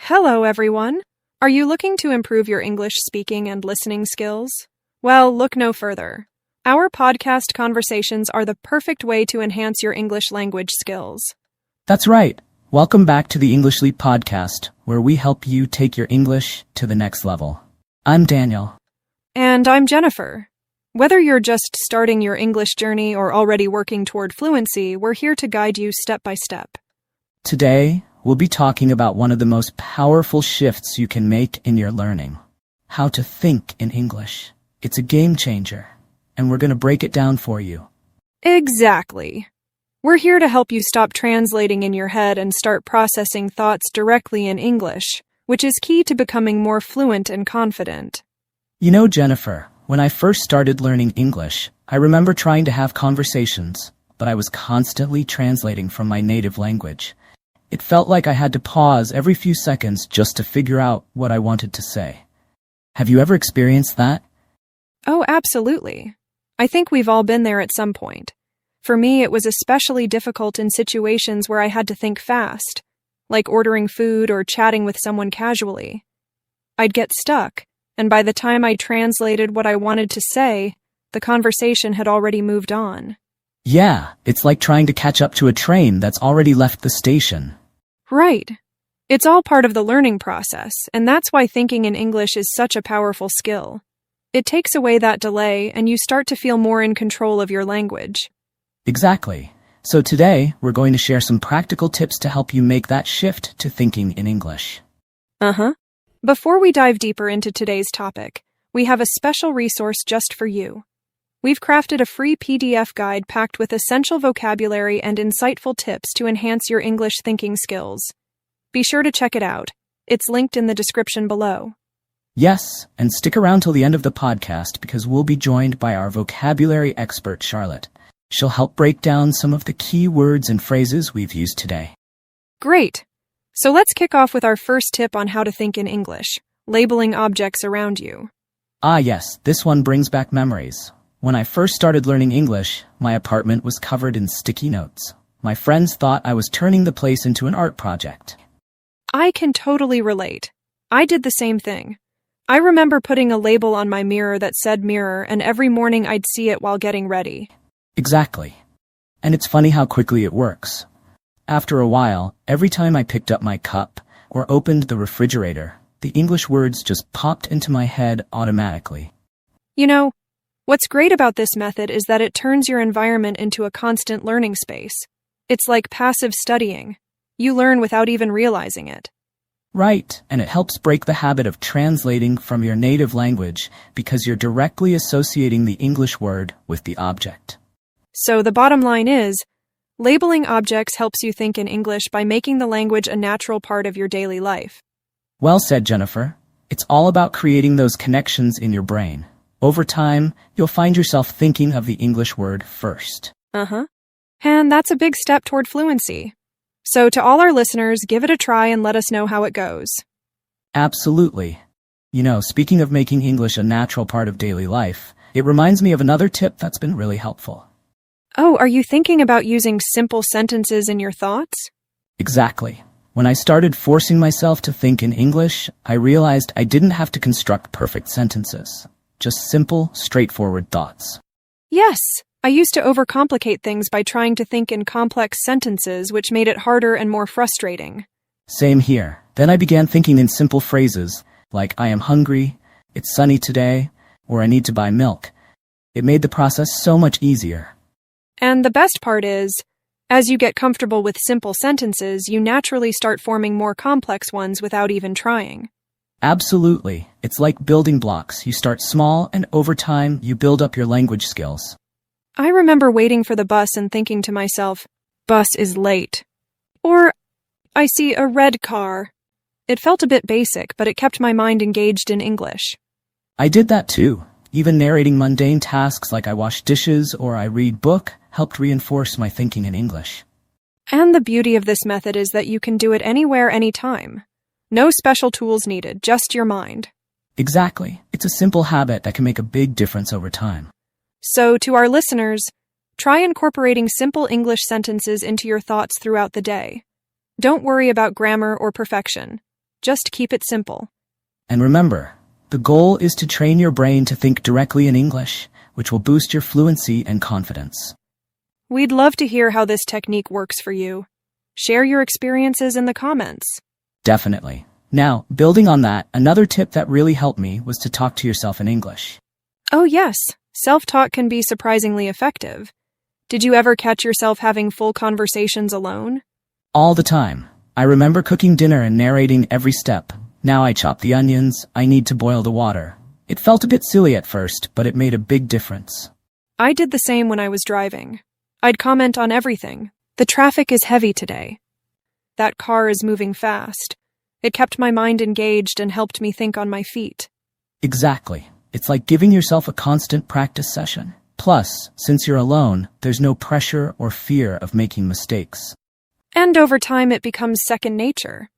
Hello, everyone. Are you looking to improve your English speaking and listening skills? Well, look no further. Our podcast conversations are the perfect way to enhance your English language skills. That's right. Welcome back to the English Leap podcast, where we help you take your English to the next level. I'm Daniel. And I'm Jennifer. Whether you're just starting your English journey or already working toward fluency, we're here to guide you step by step. Today, we'll be talking about one of the most powerful shifts you can make in your learning. How to think in English. It's a game changer, and we're going to break it down for you. Exactly. We're here to help you stop translating in your head and start processing thoughts directly in English, which is key to becoming more fluent and confident. You know, Jennifer, when I first started learning English, I remember trying to have conversations, but I was constantly translating from my native language. It felt like I had to pause every few seconds just to figure out what I wanted to say. Have you ever experienced that? Oh, absolutely. I think we've all been there at some point. For me, it was especially difficult in situations where I had to think fast, like ordering food or chatting with someone casually. I'd get stuck, and by the time I translated what I wanted to say, the conversation had already moved on. Yeah, it's like trying to catch up to a train that's already left the station. Right. It's all part of the learning process, and that's why thinking in English is such a powerful skill. It takes away that delay, and you start to feel more in control of your language. Exactly. So today, we're going to share some practical tips to help you make that shift to thinking in English. Before we dive deeper into today's topic, we have a special resource just for you. We've crafted a free PDF guide packed with essential vocabulary and insightful tips to enhance your English thinking skills. Be sure to check it out. It's linked in the description below. Yes, and stick around till the end of the podcast because we'll be joined by our vocabulary expert, Charlotte. She'll help break down some of the key words and phrases we've used today. Great! So let's kick off with our first tip on how to think in English, labeling objects around you. Ah yes, this one brings back memories. When I first started learning English, my apartment was covered in sticky notes. My friends thought I was turning the place into an art project. I can totally relate. I did the same thing. I remember putting a label on my mirror that said mirror, and every morning I'd see it while getting ready. Exactly. And it's funny how quickly it works. After a while, every time I picked up my cup or opened the refrigerator, the English words just popped into my head automatically. You know, what's great about this method is that it turns your environment into a constant learning space. It's like passive studying. You learn without even realizing it. Right, and it helps break the habit of translating from your native language because you're directly associating the English word with the object. So the bottom line is, labeling objects helps you think in English by making the language a natural part of your daily life. Well said, Jennifer. It's all about creating those connections in your brain. Over time, you'll find yourself thinking of the English word first. And that's a big step toward fluency. So to all our listeners, give it a try and let us know how it goes. Absolutely. You know, speaking of making English a natural part of daily life, it reminds me of another tip that's been really helpful. Oh, are you thinking about using simple sentences in your thoughts? Exactly. When I started forcing myself to think in English, I realized I didn't have to construct perfect sentences. Just simple, straightforward thoughts. Yes, I used to overcomplicate things by trying to think in complex sentences, which made it harder and more frustrating. Same here. Then I began thinking in simple phrases, like I am hungry, it's sunny today, or I need to buy milk. It made the process so much easier. And the best part is, as you get comfortable with simple sentences, you naturally start forming more complex ones without even trying. Absolutely. It's like building blocks. You start small, and over time, you build up your language skills. I remember waiting for the bus and thinking to myself, bus is late. Or, I see a red car. It felt a bit basic, but it kept my mind engaged in English. I did that too. Even narrating mundane tasks like I wash dishes or I read book helped reinforce my thinking in English. And the beauty of this method is that you can do it anywhere, anytime. No special tools needed, just your mind. Exactly. It's a simple habit that can make a big difference over time. So, to our listeners, try incorporating simple English sentences into your thoughts throughout the day. Don't worry about grammar or perfection. Just keep it simple. And remember, the goal is to train your brain to think directly in English, which will boost your fluency and confidence. We'd love to hear how this technique works for you. Share your experiences in the comments. Definitely. Now, building on that, another tip that really helped me was to talk to yourself in English. Oh yes, self-talk can be surprisingly effective. Did you ever catch yourself having full conversations alone? All the time. I remember cooking dinner and narrating every step. Now I chop the onions, I need to boil the water. It felt a bit silly at first, but it made a big difference. I did the same when I was driving. I'd comment on everything. The traffic is heavy today. That car is moving fast. It kept my mind engaged and helped me think on my feet. Exactly. It's like giving yourself a constant practice session. Plus, since you're alone, there's no pressure or fear of making mistakes. And over time it becomes second nature.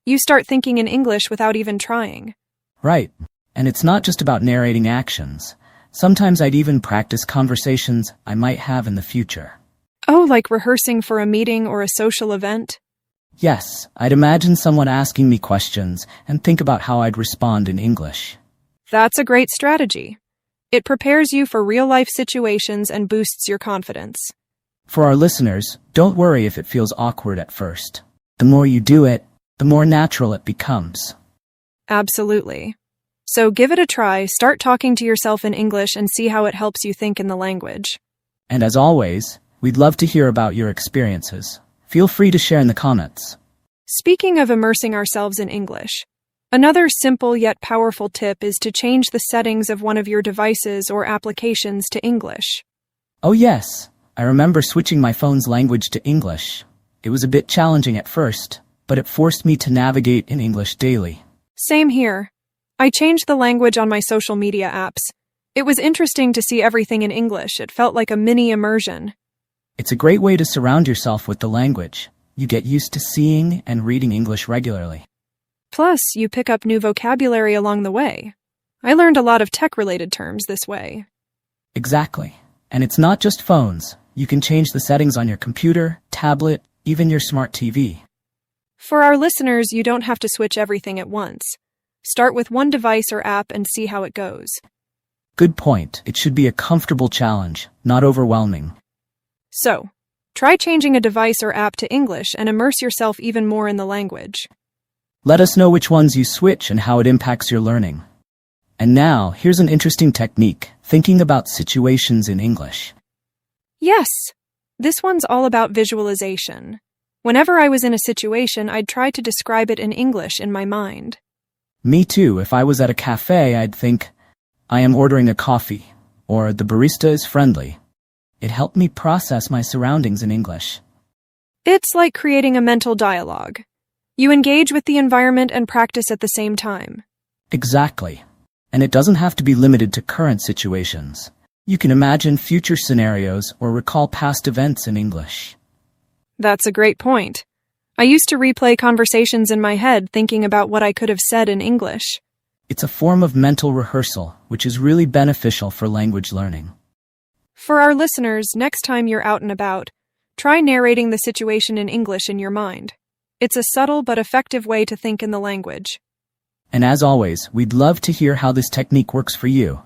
You start thinking in English without even trying. Right. And it's not just about narrating actions. Sometimes I'd even practice conversations I might have in the future. Oh, like rehearsing for a meeting or a social event? Yes, I'd imagine someone asking me questions and think about how I'd respond in English. That's a great strategy. It prepares you for real-life situations and boosts your confidence. For our listeners, don't worry if it feels awkward at first. The more you do it, the more natural it becomes. Absolutely. So give it a try, start talking to yourself in English and see how it helps you think in the language. And as always, we'd love to hear about your experiences. Feel free to share in the comments. Speaking of immersing ourselves in English, another simple yet powerful tip is to change the settings of one of your devices or applications to English. Oh yes, I remember switching my phone's language to English. It was a bit challenging at first, but it forced me to navigate in English daily. Same here. I changed the language on my social media apps. It was interesting to see everything in English. It felt like a mini immersion. It's a great way to surround yourself with the language. You get used to seeing and reading English regularly. Plus, you pick up new vocabulary along the way. I learned a lot of tech-related terms this way. Exactly. And it's not just phones. You can change the settings on your computer, tablet, even your smart TV. For our listeners, you don't have to switch everything at once. Start with one device or app and see how it goes. Good point. It should be a comfortable challenge, not overwhelming. So, try changing a device or app to English and immerse yourself even more in the language. Let us know which ones you switch and how it impacts your learning. And now, here's an interesting technique, thinking about situations in English. Yes, this one's all about visualization. Whenever I was in a situation, I'd try to describe it in English in my mind. Me too. If I was at a cafe, I'd think, I am ordering a coffee, or the barista is friendly. It helped me process my surroundings in English. It's like creating a mental dialogue. You engage with the environment and practice at the same time. Exactly. And it doesn't have to be limited to current situations. You can imagine future scenarios or recall past events in English. That's a great point. I used to replay conversations in my head thinking about what I could have said in English. It's a form of mental rehearsal, which is really beneficial for language learning. For our listeners, next time you're out and about, try narrating the situation in English in your mind. It's a subtle but effective way to think in the language. And as always, we'd love to hear how this technique works for you.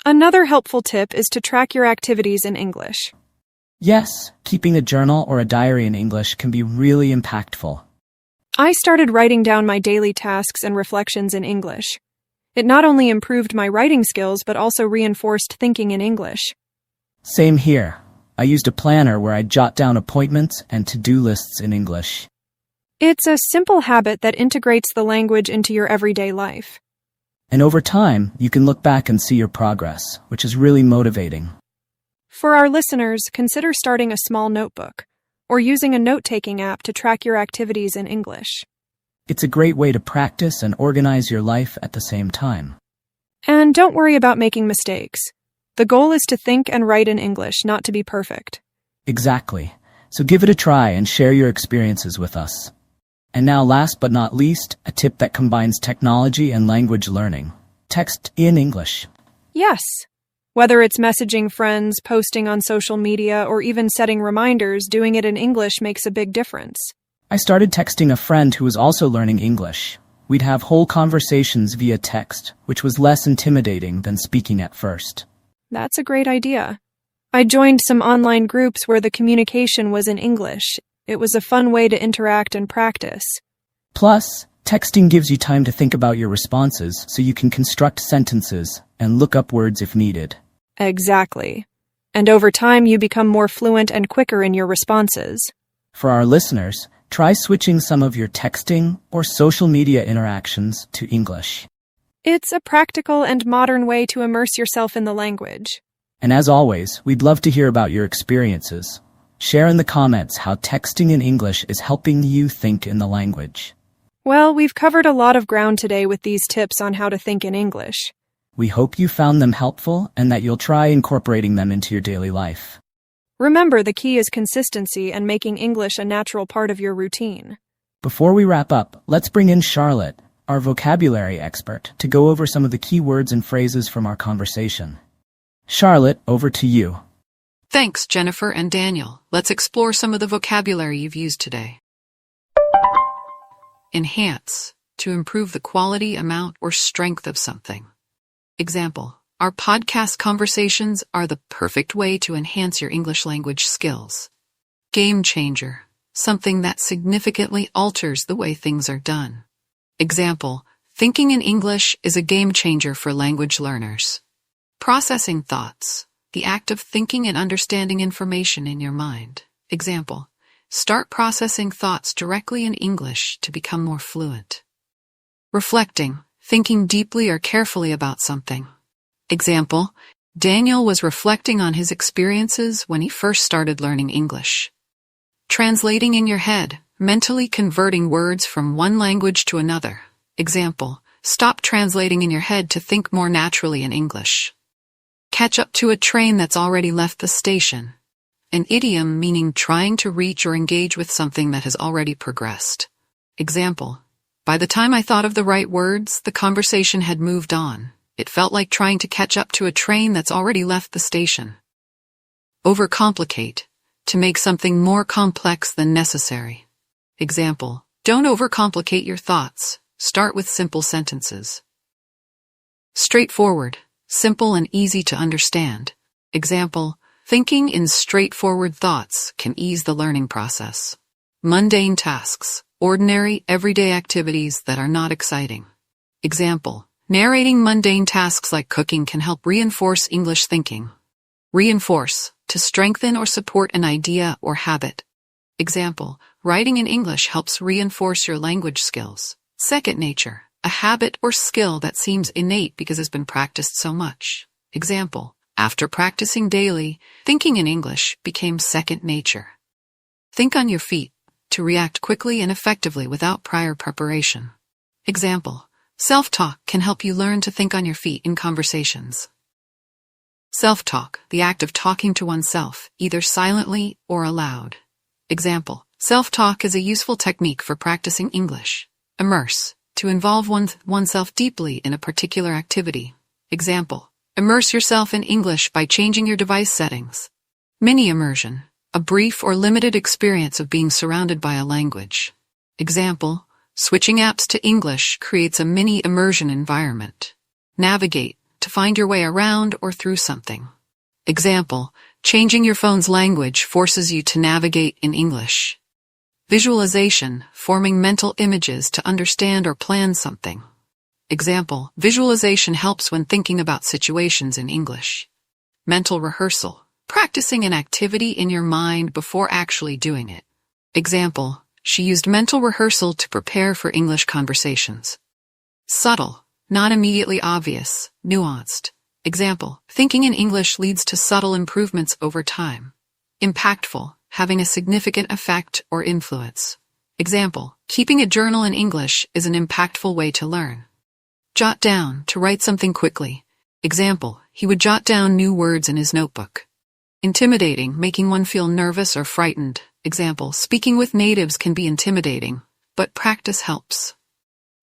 Another helpful tip is to track your activities in English. Yes, keeping a journal or a diary in English can be really impactful. I started writing down my daily tasks and reflections in English. It not only improved my writing skills but also reinforced thinking in English. Same here. I used a planner where I'd jot down appointments and to-do lists in English. It's a simple habit that integrates the language into your everyday life. And over time, you can look back and see your progress, which is really motivating. For our listeners, consider starting a small notebook or using a note-taking app to track your activities in English. It's a great way to practice and organize your life at the same time. And don't worry about making mistakes. The goal is to think and write in English, not to be perfect. Exactly. So give it a try and share your experiences with us. And now, last but not least, a tip that combines technology and language learning. Text in English. Yes. Whether it's messaging friends, posting on social media, or even setting reminders, doing it in English makes a big difference. I started texting a friend who was also learning English. We'd have whole conversations via text, which was less intimidating than speaking at first. That's a great idea. I joined some online groups where the communication was in English. It was a fun way to interact and practice. Plus, texting gives you time to think about your responses so you can construct sentences and look up words if needed. Exactly. And over time, you become more fluent and quicker in your responses. For our listeners, try switching some of your texting or social media interactions to English. It's a practical and modern way to immerse yourself in the language. And as always, we'd love to hear about your experiences. Share in the comments how texting in English is helping you think in the language. Well, we've covered a lot of ground today with these tips on how to think in English. We hope you found them helpful and that you'll try incorporating them into your daily life. Remember, the key is consistency and making English a natural part of your routine. Before we wrap up, let's bring in Charlotte, our vocabulary expert, to go over some of the key words and phrases from our conversation. Charlotte, over to you. Thanks, Jennifer and Daniel. Let's explore some of the vocabulary you've used today. Enhance, to improve the quality, amount, or strength of something. Example, our podcast conversations are the perfect way to enhance your English language skills. Game changer, something that significantly alters the way things are done. Example, thinking in English is a game changer for language learners. Processing thoughts, the act of thinking and understanding information in your mind. Example, start processing thoughts directly in English to become more fluent. Reflecting, thinking deeply or carefully about something. Example, Daniel was reflecting on his experiences when he first started learning English. Translating in your head, mentally converting words from one language to another. Example, stop translating in your head to think more naturally in English. Catch up to a train that's already left the station. An idiom meaning trying to reach or engage with something that has already progressed. Example, by the time I thought of the right words, the conversation had moved on. It felt like trying to catch up to a train that's already left the station. Overcomplicate, to make something more complex than necessary. Example, don't overcomplicate your thoughts. Start with simple sentences. Straightforward, simple and easy to understand. Example, thinking in straightforward thoughts can ease the learning process. Mundane tasks, ordinary, everyday activities that are not exciting. Example, narrating mundane tasks like cooking can help reinforce English thinking. Reinforce, to strengthen or support an idea or habit. Example, writing in English helps reinforce your language skills. Second nature, a habit or skill that seems innate because it's been practiced so much. Example, after practicing daily, thinking in English became second nature. Think on your feet, to react quickly and effectively without prior preparation. Example, self-talk can help you learn to think on your feet in conversations. Self-talk, the act of talking to oneself, either silently or aloud. Example, self-talk is a useful technique for practicing English. Immerse, to involve oneself deeply in a particular activity. Example, immerse yourself in English by changing your device settings. Mini immersion, a brief or limited experience of being surrounded by a language. Example, switching apps to English creates a mini immersion environment. Navigate, to find your way around or through something. Example, changing your phone's language forces you to navigate in English. Visualization, forming mental images to understand or plan something. Example, visualization helps when thinking about situations in English. Mental rehearsal, practicing an activity in your mind before actually doing it. Example, she used mental rehearsal to prepare for English conversations. Subtle, not immediately obvious, nuanced. Example, thinking in English leads to subtle improvements over time. Impactful, having a significant effect or influence. Example, keeping a journal in English is an impactful way to learn. Jot down, to write something quickly. Example, he would jot down new words in his notebook. Intimidating, making one feel nervous or frightened. Example, speaking with natives can be intimidating, but practice helps.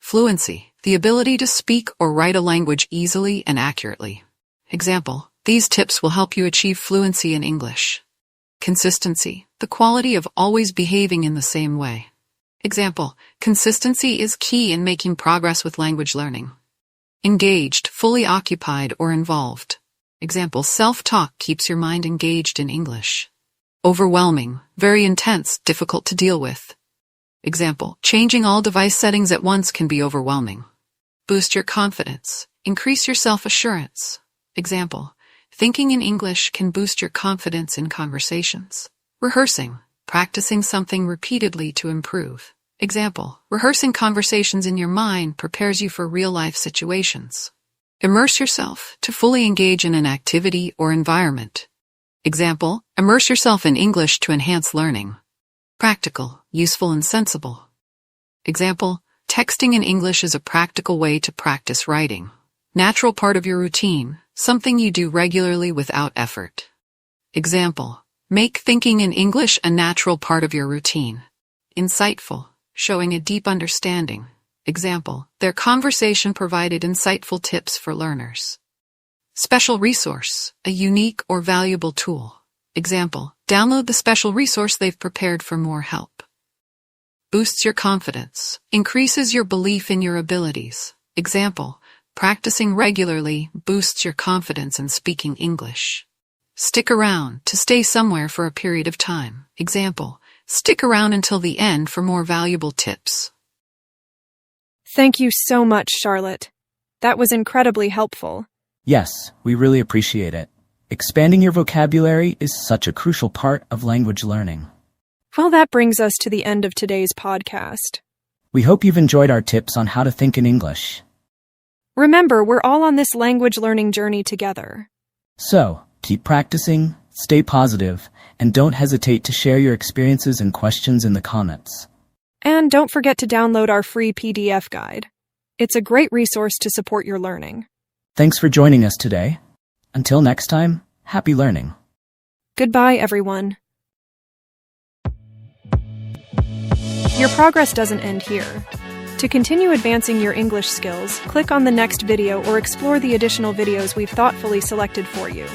Fluency, the ability to speak or write a language easily and accurately. Example, these tips will help you achieve fluency in English. Consistency, the quality of always behaving in the same way. Example, consistency is key in making progress with language learning. Engaged, fully occupied, or involved. Example, self-talk keeps your mind engaged in English. Overwhelming, very intense, difficult to deal with. Example, changing all device settings at once can be overwhelming. Boost your confidence. Increase your self-assurance. Example, thinking in English can boost your confidence in conversations. Rehearsing. Practicing something repeatedly to improve. Example, rehearsing conversations in your mind prepares you for real-life situations. Immerse yourself. To fully engage in an activity or environment. Example, immerse yourself in English to enhance learning. Practical, useful and sensible. Example, texting in English is a practical way to practice writing. Natural part of your routine, something you do regularly without effort. Example, make thinking in English a natural part of your routine. Insightful, showing a deep understanding. Example, their conversation provided insightful tips for learners. Special resource, a unique or valuable tool. Example, download the special resource they've prepared for more help. Boosts your confidence, increases your belief in your abilities. Example, practicing regularly boosts your confidence in speaking English. Stick around, to stay somewhere for a period of time. Example, stick around until the end for more valuable tips. Thank you so much, Charlotte. That was incredibly helpful. Yes, we really appreciate it. Expanding your vocabulary is such a crucial part of language learning. Well, that brings us to the end of today's podcast. We hope you've enjoyed our tips on how to think in English. Remember, we're all on this language learning journey together. So, keep practicing, stay positive, and don't hesitate to share your experiences and questions in the comments. And don't forget to download our free PDF guide. It's a great resource to support your learning. Thanks for joining us today. Until next time, happy learning. Goodbye, everyone. Your progress doesn't end here. To continue advancing your English skills, click on the next video or explore the additional videos we've thoughtfully selected for you.